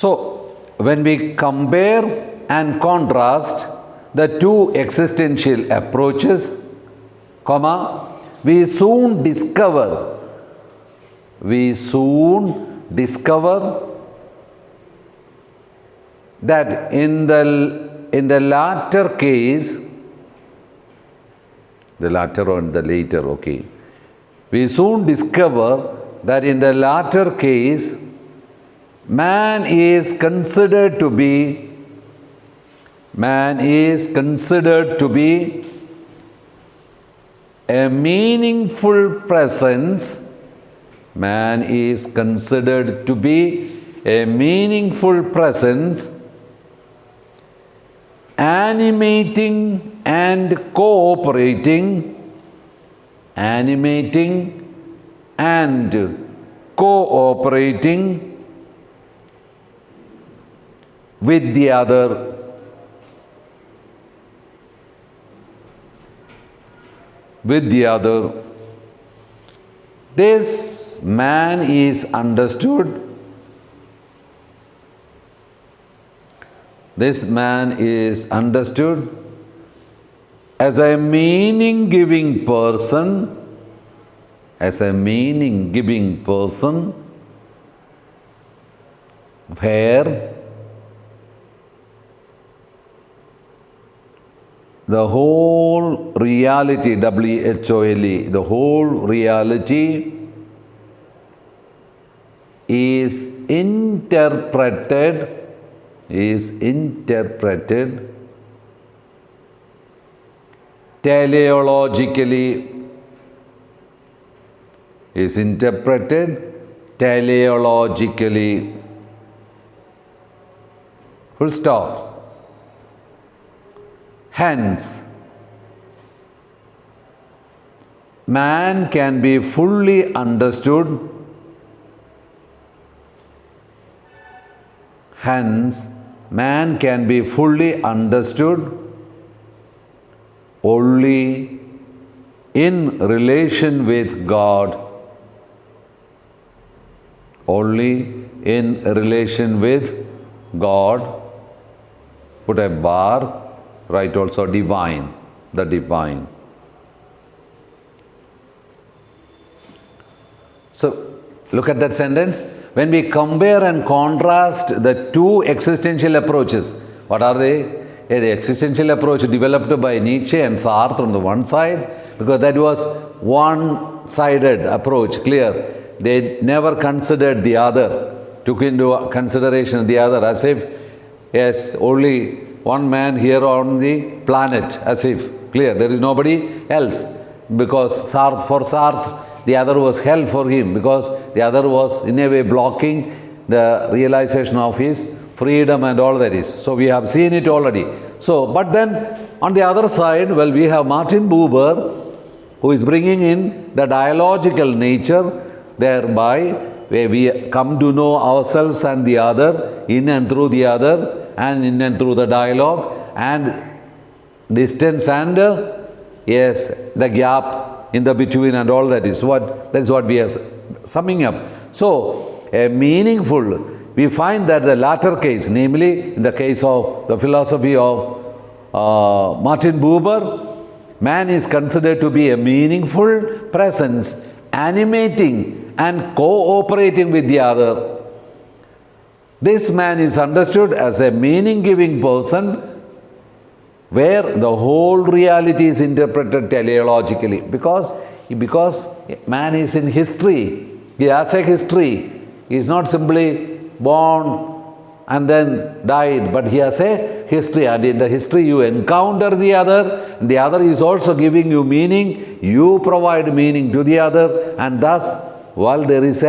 So, when we compare and contrast the two existential approaches, we soon discover that in the latter case, the latter or the later, okay. We soon discover that in the latter case, man is considered to be a meaningful presence. Man is considered to be a meaningful presence, animating and cooperating with the other. This man is understood as a meaning-giving person, where the whole reality, W-H-O-L-E, the whole reality is interpreted teleologically. Full stop. Hence, man can be fully understood. Only in relation with God. Put a bar. Right, also divine, the divine. So, look at that sentence. When we compare and contrast the two existential approaches, what are they? The existential approach developed by Nietzsche and Sartre on the one side, because that was one-sided approach, clear. They never considered the other, took into consideration the other, as if, yes, only one man here on the planet, as if, clear, there is nobody else. Because for Sartre, the other was hell for him, because the other was in a way blocking the realization of his freedom and all that is. So we have seen it already. So, but then on the other side, well, we have Martin Buber, who is bringing in the dialogical nature, thereby where we come to know ourselves and the other, in and through the other, and in and through the dialogue, and distance and yes, the gap in the between and all that is what we are summing up. So, a meaningful, we find that the latter case, namely in the case of the philosophy of Martin Buber, man is considered to be a meaningful presence, animating and cooperating with the other. This man is understood as a meaning-giving person where the whole reality is interpreted teleologically. Because man is in history. He has a history. He is not simply born and then died, but he has a history. And in the history you encounter the other. And the other is also giving you meaning. You provide meaning to the other. And thus, while there is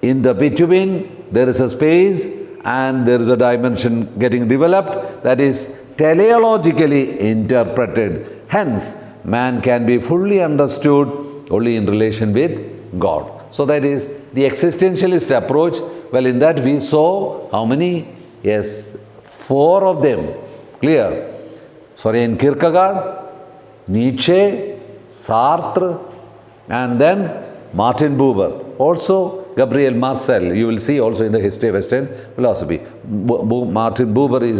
in the between, there is a space and there is a dimension getting developed that is teleologically interpreted. Hence, man can be fully understood only in relation with God. So that is the existentialist approach. Well, in that we saw how many? Yes, 4 of them. Clear? Cherian Kierkegaard, Nietzsche, Sartre, and then Martin Buber. Also, Gabriel Marcel. You will see also in the history of Western philosophy. Martin Buber is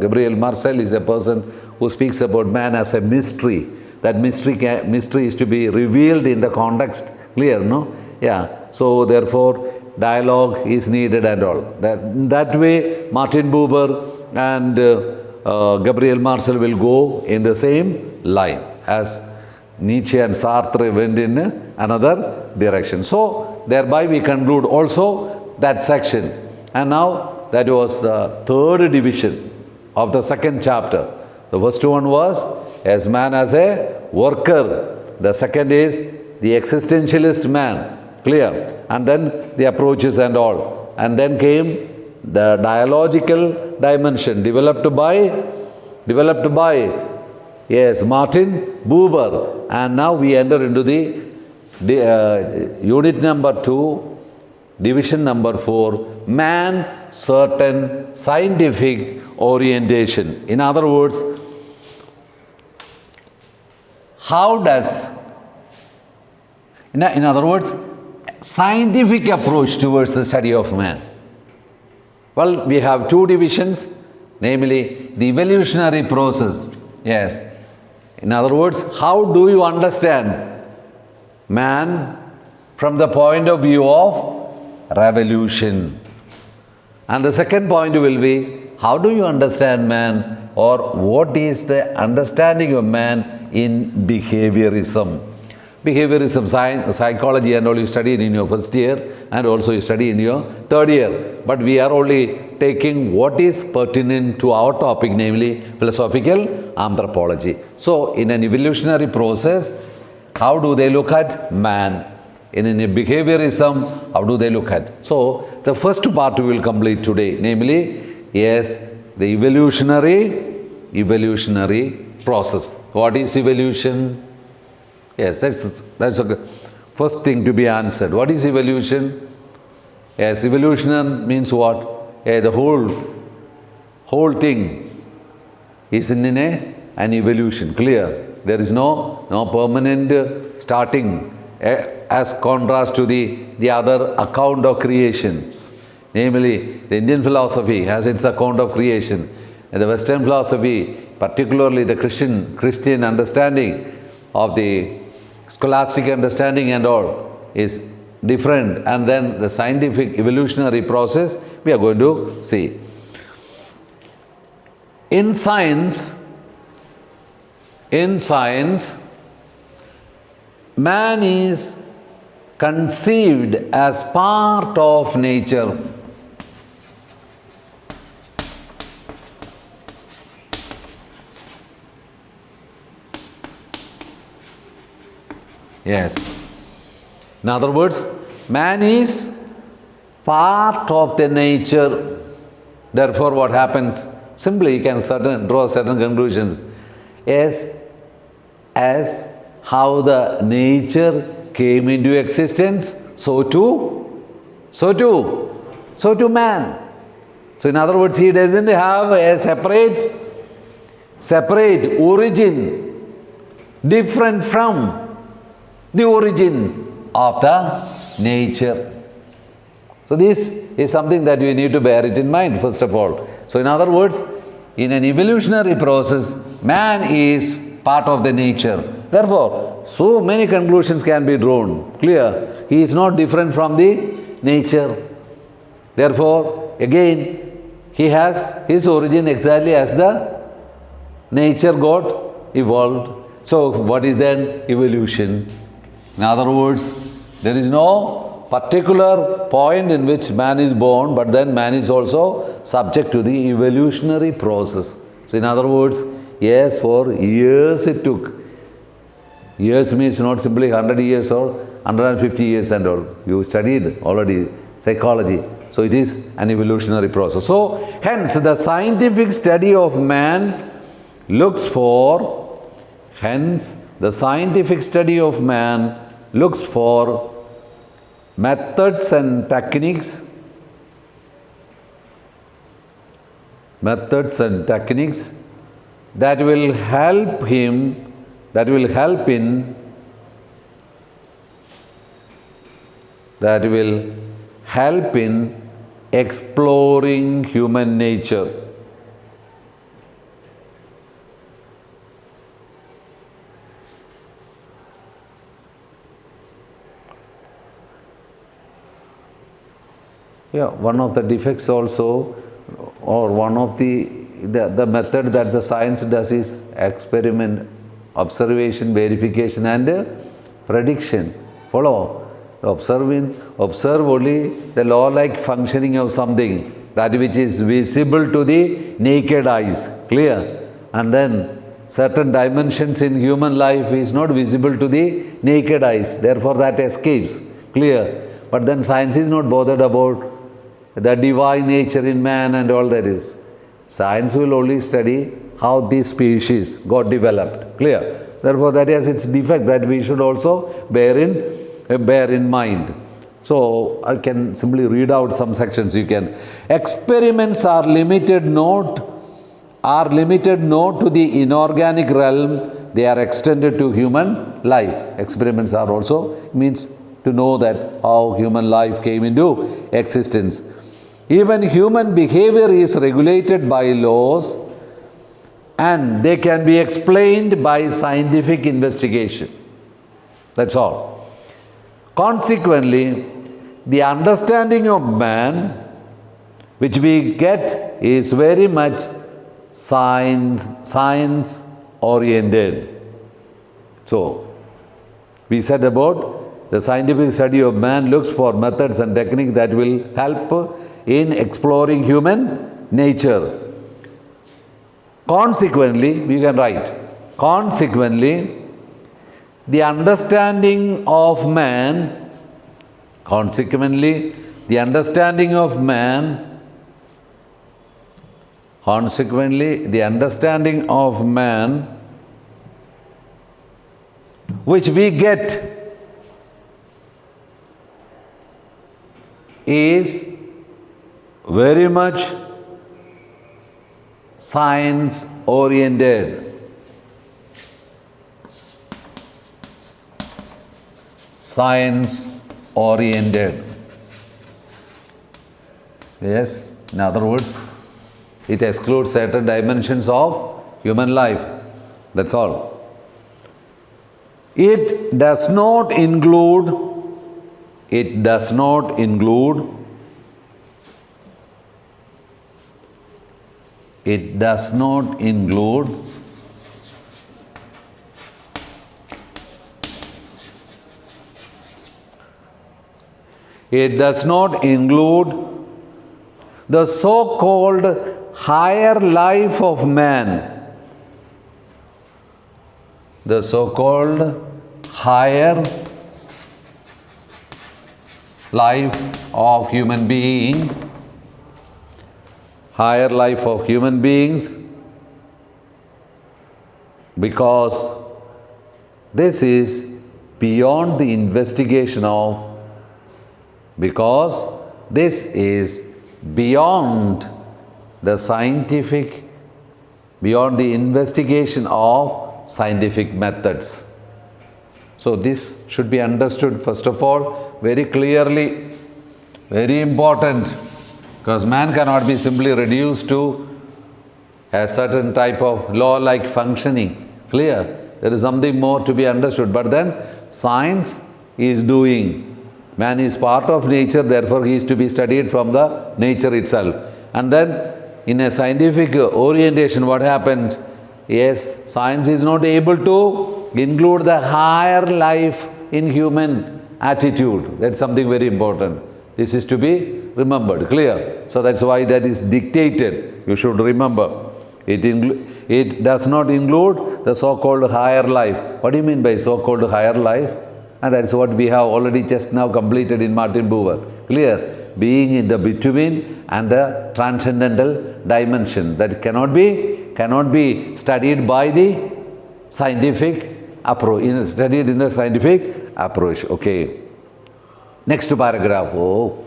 Gabriel Marcel is a person who speaks about man as a mystery. That mystery is to be revealed in the context. Clear, no? Yeah. So therefore, dialogue is needed and all. That way, Martin Buber and Gabriel Marcel will go in the same line as Nietzsche and Sartre went in another direction. So, thereby we conclude also that section. And now, that was the third division of the second chapter. The first one was as man as a worker. The second is the existentialist man. Clear? And then the approaches and all. And then came the dialogical dimension developed by yes, Martin Buber. And now we enter into the unit number 2, division number 4, man, certain scientific orientation. In other words, how does, in other words, scientific approach towards the study of man. Well, we have two divisions, namely the evolutionary process. Yes. In other words, how do you understand man from the point of view of revolution? And the second point will be, how do you understand man, or what is the understanding of man in behaviorism? Behaviorism, psychology and all you studied in your first year and also you study in your third year. But we are only taking what is pertinent to our topic, namely philosophical anthropology. So, in an evolutionary process, how do they look at man? In a behaviorism, how do they look at? So, the first part we will complete today, namely, yes, the evolutionary process. What is evolution? Yes, that's a first thing to be answered. What is evolution? Yes, evolution means what? The whole thing is in an evolution. Clear? There is no permanent starting as contrast to the other account of creations. Namely, the Indian philosophy has its account of creation. And the Western philosophy, particularly the Christian understanding of the scholastic understanding and all is different, and then the scientific evolutionary process we are going to see. In science, man is conceived as part of nature. Yes. In other words, man is part of the nature. Therefore, what happens? Simply, you can draw certain conclusions. Yes, as how the nature came into existence, so too man. So, in other words, he doesn't have a separate origin, different from the origin of the nature. So this is something that we need to bear it in mind, first of all. So in other words, in an evolutionary process, man is part of the nature. Therefore, so many conclusions can be drawn. Clear? He is not different from the nature. Therefore, again, he has his origin exactly as the nature got evolved. So what is then evolution? In other words, there is no particular point in which man is born, but then man is also subject to the evolutionary process. So, in other words, yes, for years it took. Years means not simply 100 years or 150 years and all. You studied already psychology. So, it is an evolutionary process. So, hence the scientific study of man looks for methods and techniques that will help in help in exploring human nature. Yeah, one of the defects also, or one of the method that the science does is experiment, observation, verification and prediction. Follow? Observe only the law-like functioning of something, that which is visible to the naked eyes. Clear? And then certain dimensions in human life is not visible to the naked eyes. Therefore that escapes. Clear? But then science is not bothered about the divine nature in man and all that is. Science will only study how this species got developed. Clear? Therefore that has its defect that we should also bear in mind. So I can simply read out some sections. You can. Experiments are limited not to the inorganic realm, they are extended to human life. Experiments are also means to know that how human life came into existence. Even human behavior is regulated by laws and they can be explained by scientific investigation. That's all. Consequently, the understanding of man which we get is very much science oriented. So, we said about the scientific study of man looks for methods and techniques that will help in exploring human nature. Consequently, we can write, consequently, the understanding of man, which we get is very much science oriented. Science oriented. Yes, in other words, it excludes certain dimensions of human life. That's all. It does not include the so-called higher life of man. The so-called higher life of human being, higher life of human beings, because this is beyond the investigation of, because this is beyond the scientific, beyond the investigation of scientific methods. So this should be understood first of all very clearly, very important, because man cannot be simply reduced to a certain type of law-like functioning. Clear? There is something more to be understood. But then science is doing. Man is part of nature, therefore he is to be studied from the nature itself. And then in a scientific orientation, what happens? Yes, science is not able to include the higher life in human attitude. That's something very important. This is to be remembered. Clear? So that's why that is dictated. You should remember. It does not include the so-called higher life. What do you mean by so-called higher life? And that's what we have already just now completed in Martin Buber. Clear? Being in the between and the transcendental dimension that cannot be studied by the scientific approach. Studied in the scientific approach. Okay. Next paragraph. Oh.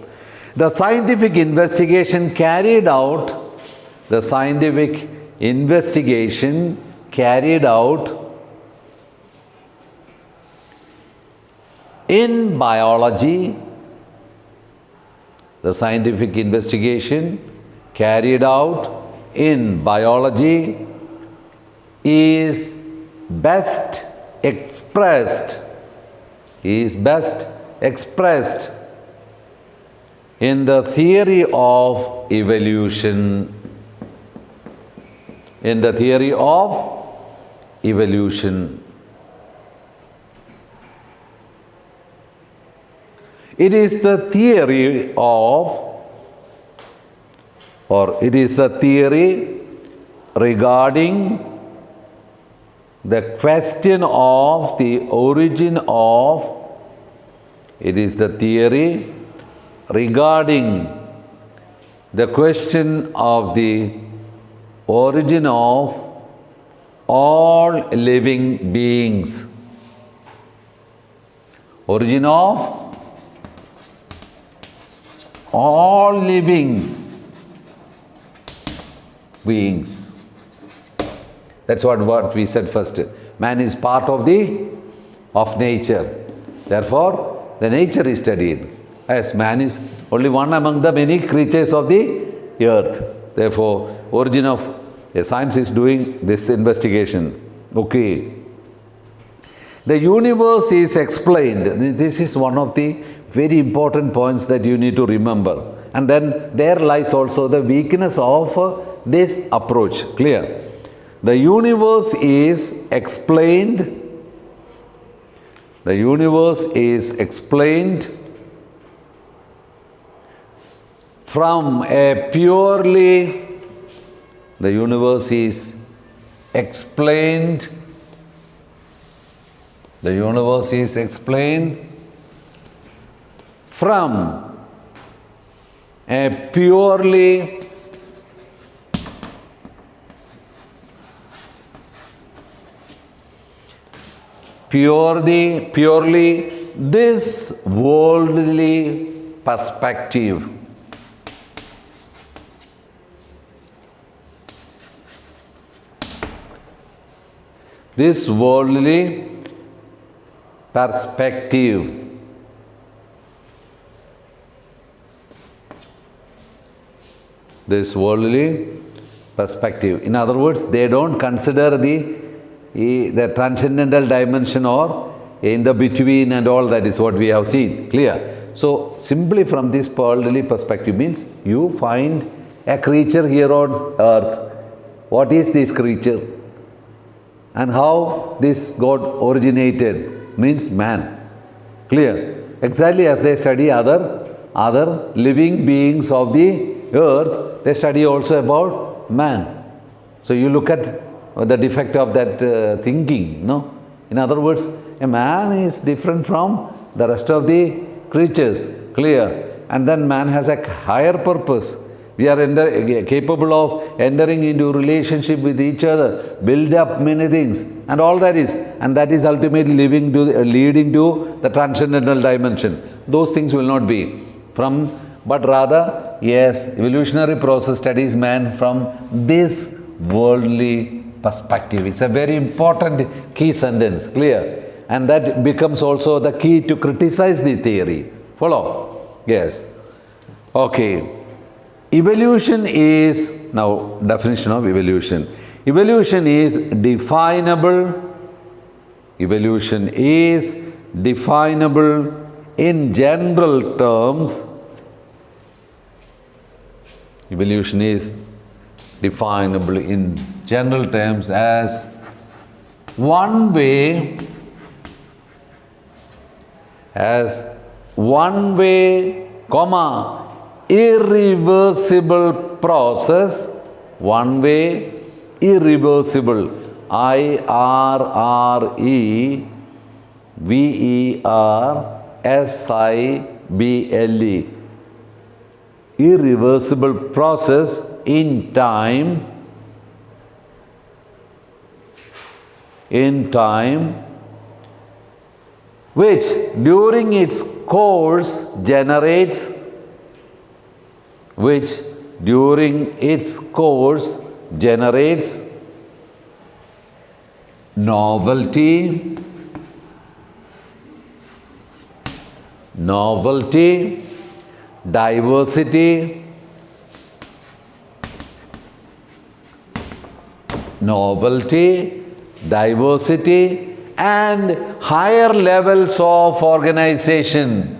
The scientific investigation carried out in biology the scientific investigation carried out in biology is best expressed in the theory of evolution. In the theory of evolution. It is the theory of, or it is the theory regarding the question of the origin of, it is the theory regarding the question of the origin of all living beings. Origin of all living beings. That's what we said first. Man is part of nature. Therefore, the nature is studied. As man is only one among the many creatures of the earth. Therefore, origin of science is doing this investigation. Okay. The universe is explained. This is one of the very important points that you need to remember. And then there lies also the weakness of this approach. Clear? The universe is explained. The universe is explained from a purely, the universe is explained, the universe is explained from a purely this worldly perspective. This worldly perspective. This worldly perspective. In other words, they don't consider the transcendental dimension or in the between and all that is what we have seen. Clear? So, simply from this worldly perspective means you find a creature here on earth. What is this creature? And how this God originated means man. Clear? Exactly as they study other living beings of the earth, they study also about man. So you look at the defect of that thinking, no? In other words, a man is different from the rest of the creatures. Clear? And then man has a higher purpose. We are capable of entering into relationship with each other, build up many things, and all that is. And that is ultimately leading to the transcendental dimension. Those things will not be but rather, yes, evolutionary process studies man from this worldly perspective. It's a very important key sentence, clear? And that becomes also the key to criticize the theory. Follow? Yes. Okay. Evolution is, now definition of evolution. Evolution is definable. Evolution is definable in general terms. Evolution is definable in general terms as one way, irreversible process, one way, irreversible, irreversible, irreversible process in time, which during its course generates novelty, diversity, novelty, diversity, and higher levels of organization.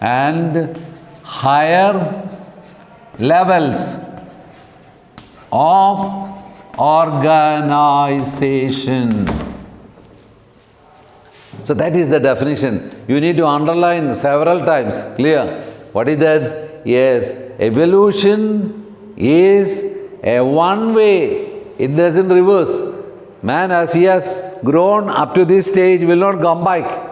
And higher levels of organization. So that is the definition. You need to underline several times. Clear? What is that? Yes, evolution is a one way. It doesn't reverse. Man, as he has grown up to this stage, will not come back.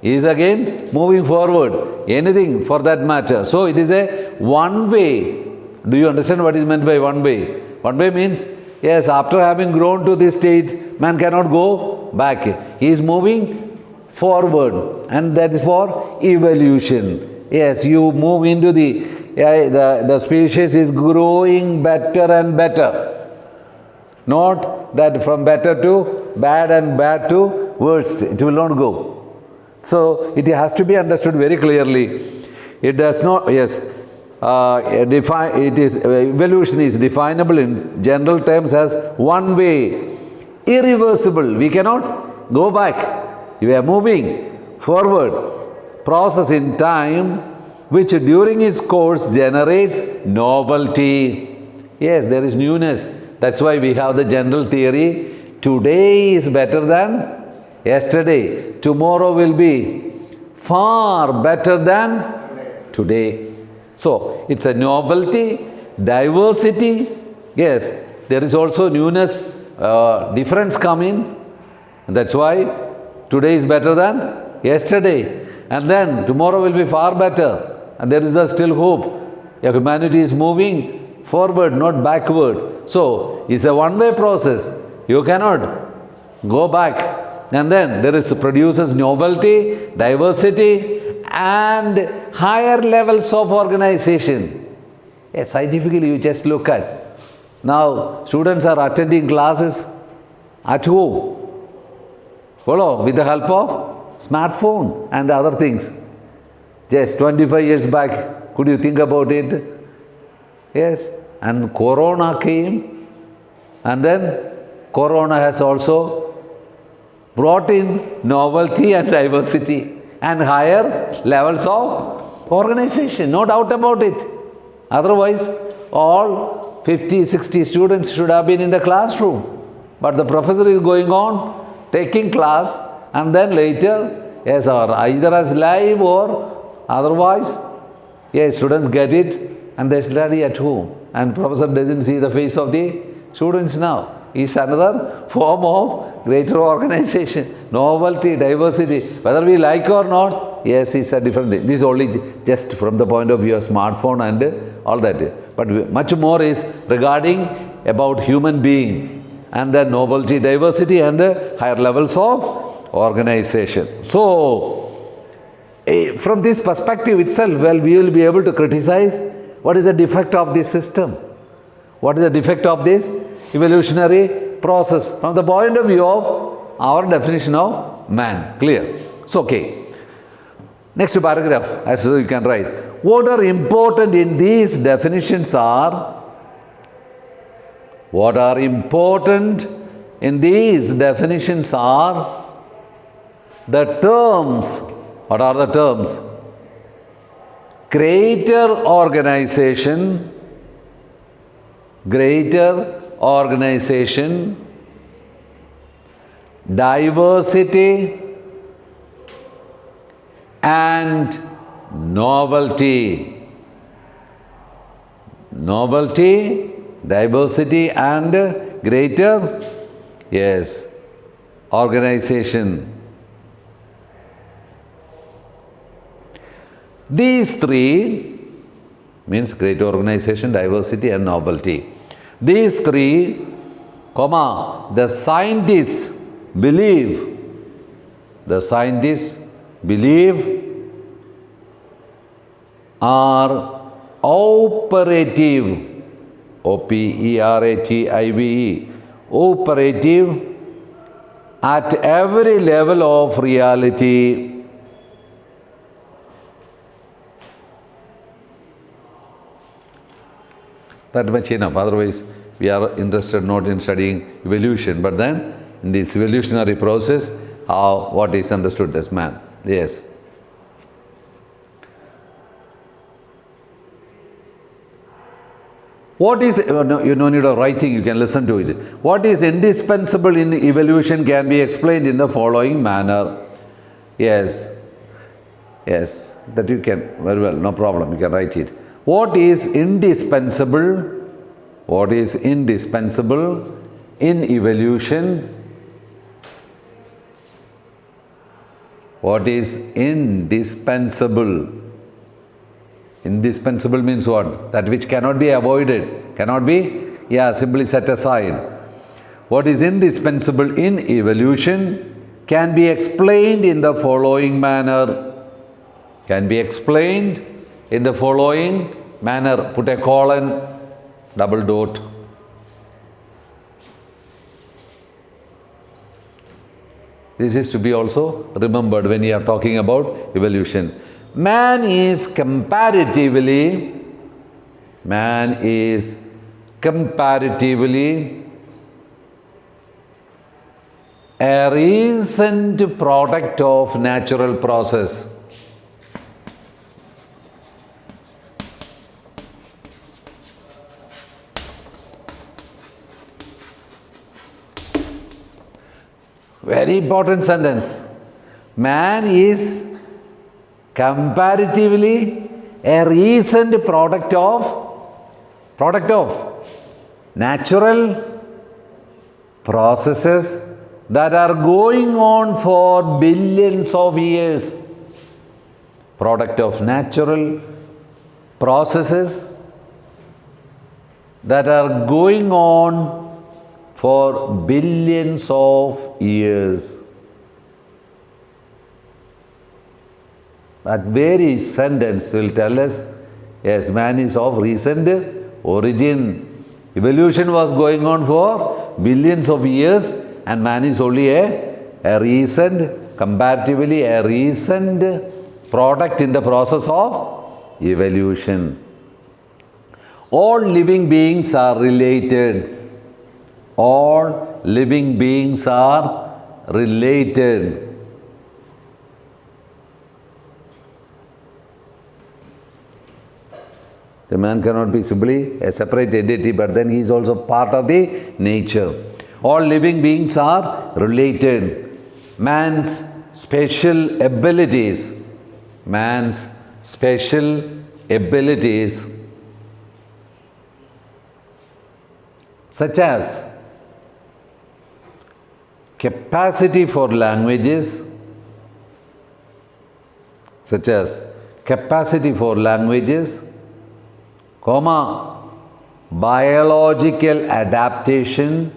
He is again moving forward. Anything for that matter. So it is a one way. Do you understand what is meant by one way? One way means, yes, after having grown to this stage, man cannot go back. He is moving forward, and that is for evolution. Yes, you move into the species is growing better and better. Not that from better to bad and bad to worst. It will not go. So it has to be understood very clearly. It does not, yes, evolution is definable in general terms as one way, irreversible. We cannot go back. We are moving forward. Process in time which during its course generates novelty. Yes, there is newness. That's why we have the general theory. Today is better than yesterday. Tomorrow will be far better than today. So, it's a novelty, diversity. Yes, there is also newness, difference coming. That's why today is better than yesterday. And then tomorrow will be far better. And there is still hope. Humanity is moving forward, not backward. So, it's a one-way process. You cannot go back. And then there produces novelty, diversity, and higher levels of organization. Yes, scientifically you just look at. Now, students are attending classes at home. Follow, with the help of smartphone and other things. Just 25 years back, could you think about it? Yes, and Corona came, and then Corona has also brought in novelty and diversity and higher levels of organization, no doubt about it. Otherwise, all 50, 60 students should have been in the classroom. But the professor is going on, taking class, and then later, yes, or either as live or otherwise, yes, students get it and they study at home. And professor doesn't see the face of the students now. It's another form of greater organization, novelty, diversity. Whether we like or not, yes, it's a different thing. This is only just from the point of view of smartphone and all that. But much more is regarding about human being and the novelty, diversity and higher levels of organization. So, from this perspective itself, well, we will be able to criticize what is the defect of this system. What is the defect of this evolutionary process from the point of view of our definition of man. Clear? So, okay. Next paragraph, as you can write. What are important in these definitions are, what are important in these definitions are the terms. What are the terms? Greater organization, diversity, and novelty. Novelty, diversity, and greater, yes, organization. These three means greater organization, diversity, and novelty. These three, the scientists believe are operative, operative, operative at every level of reality. That much enough. Otherwise, we are interested not in studying evolution, but then in this evolutionary process, what is understood as man. Yes. What is, you no need of writing, you can listen to it. What is indispensable in evolution can be explained in the following manner. Yes. Yes, that you can, very well, no problem, you can write it. What is indispensable? What is indispensable in evolution? What is indispensable? Indispensable means what? That which cannot be avoided, cannot be, simply set aside. What is indispensable in evolution can be explained in the following manner. Can be explained in the following manner. Put a colon, double dot. This is to be also remembered when you are talking about evolution. Man is comparatively a recent product of natural process. Very important sentence. Man is comparatively a recent product of natural processes that are going on for billions of years. Product of natural processes that are going on for billions of years. That very sentence will tell us, yes, man is of recent origin. Evolution was going on for billions of years and man is only a recent, comparatively a recent product in the process of evolution. All living beings are related. All living beings are related. The man cannot be simply a separate entity, but then he is also part of the nature. All living beings are related. Man's special abilities, such as capacity for languages, biological adaptation,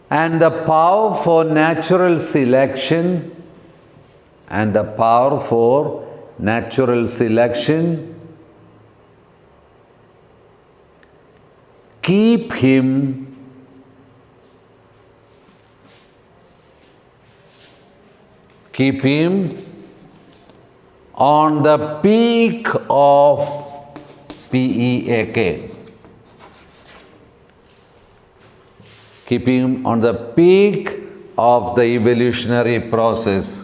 and the power for natural selection, keep him on the peak of PEAK. Keep him on the peak of the evolutionary process.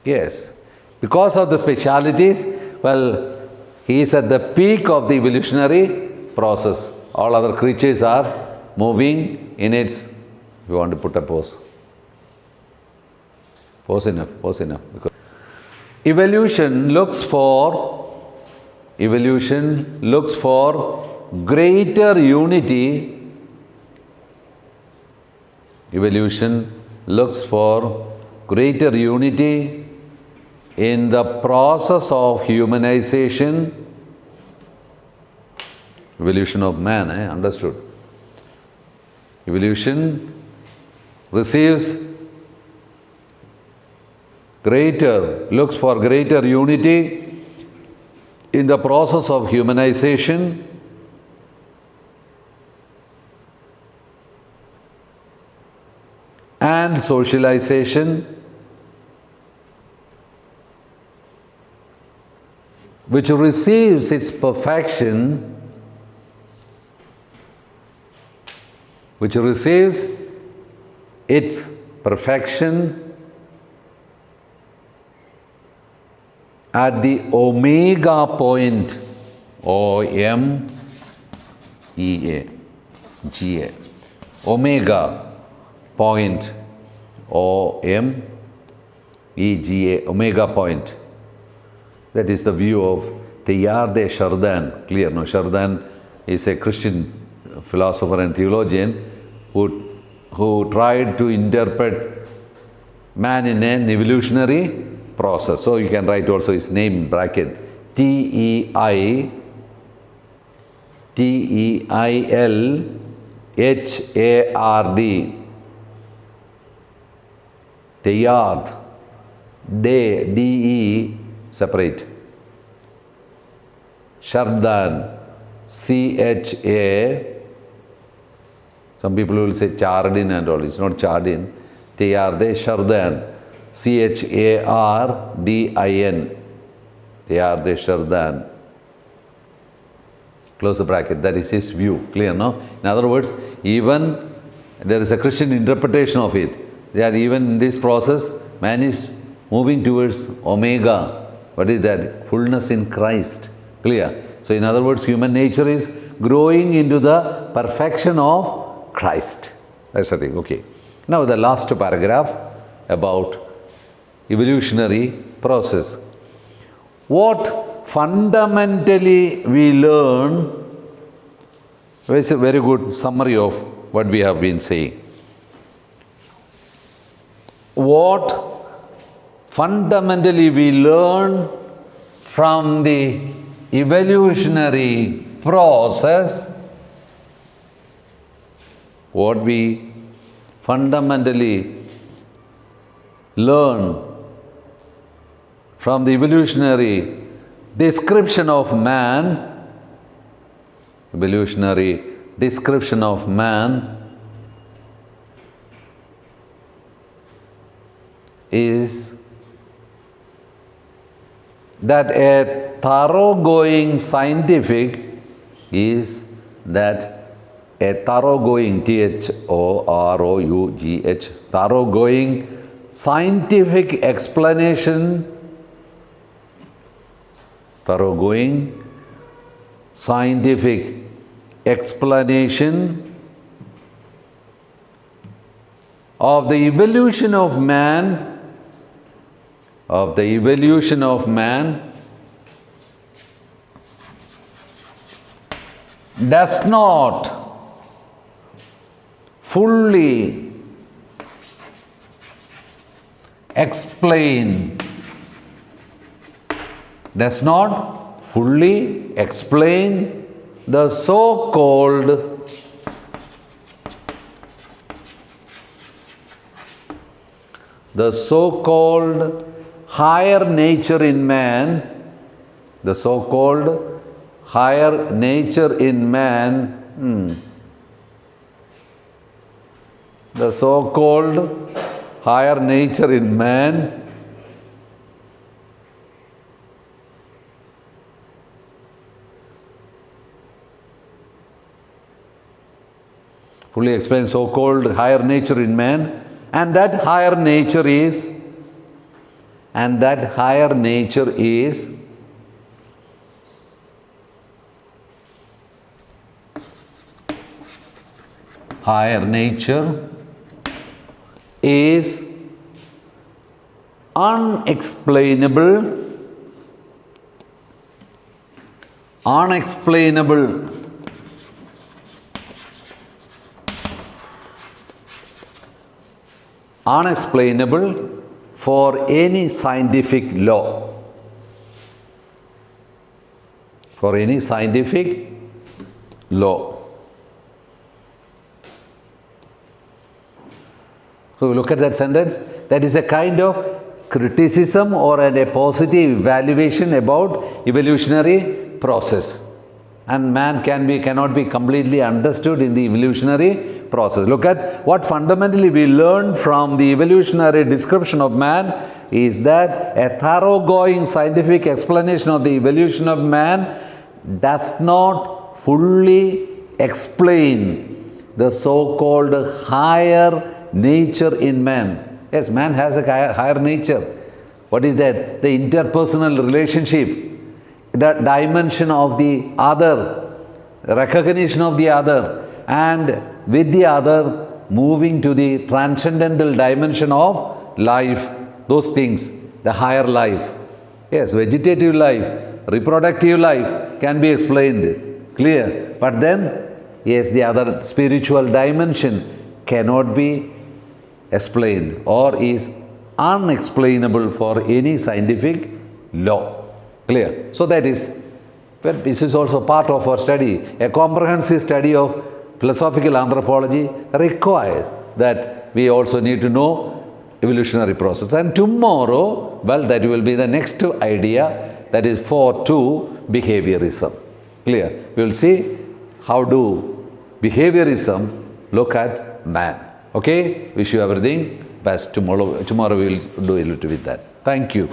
Yes, because of the specialities, well, he is at the peak of the evolutionary process. All other creatures are moving in its, we want to put a pause. Pause enough. Because evolution looks for greater unity. Evolution looks for greater unity in the process of humanization. Evolution of man, understood. Evolution looks for greater unity in the process of humanization and socialization, which receives its perfection, at the omega point, O-M-E-A-G-A, omega point, O-M-E-G-A, omega point. That is the view of Teilhard de Chardin. Clear, no? Chardin is a Christian philosopher and theologian who tried to interpret man in an evolutionary process. So you can write also his name in bracket, T-E-I-L-H-A-R-D, Teilhard, D-E, separate, Chardin, C-H-A, some people will say Chardin and all, it's not Chardin, Teilhard de Chardin, C-H-A-R-D-I-N, Teilhard de Chardin. Close the bracket. That is his view. Clear, no? In other words, even there is a Christian interpretation of it. That even in this process, man is moving towards omega. What is that? Fullness in Christ. Clear? So in other words, human nature is growing into the perfection of Christ. That's the thing. Okay. Now the last paragraph about evolutionary process. What fundamentally we learn, it's a very good summary of what we have been saying. What fundamentally we learn from the evolutionary process, what we fundamentally learn from the evolutionary description of man, is that a thoroughgoing scientific T-H-O-R-O-U-G-H, thoroughgoing scientific explanation of the evolution of man, does not fully explain the so-called higher nature in man, the so-called higher nature in man, fully explains so-called higher nature in man, and that higher nature is unexplainable for any scientific law. So look at that sentence. That is a kind of criticism or a positive evaluation about evolutionary process. And man cannot be completely understood in the evolutionary process. Look at what fundamentally we learn from the evolutionary description of man is that a thoroughgoing scientific explanation of the evolution of man does not fully explain the so-called higher nature in man. Yes, man has a higher nature. What is that? The interpersonal relationship, the dimension of the other, recognition of the other, and with the other moving to the transcendental dimension of life, those things, the higher life. Yes, vegetative life, reproductive life can be explained, clear. But then, yes, the other spiritual dimension cannot be explained or is unexplainable for any scientific law. Clear? So that is, but this is also part of our study. A comprehensive study of philosophical anthropology requires that we also need to know evolutionary process. And tomorrow, well, that will be the next idea, that is 4.2, behaviorism. Clear? We will see how do behaviorism look at man. Okay? Wish you everything best. Tomorrow we will do a little with that. Thank you.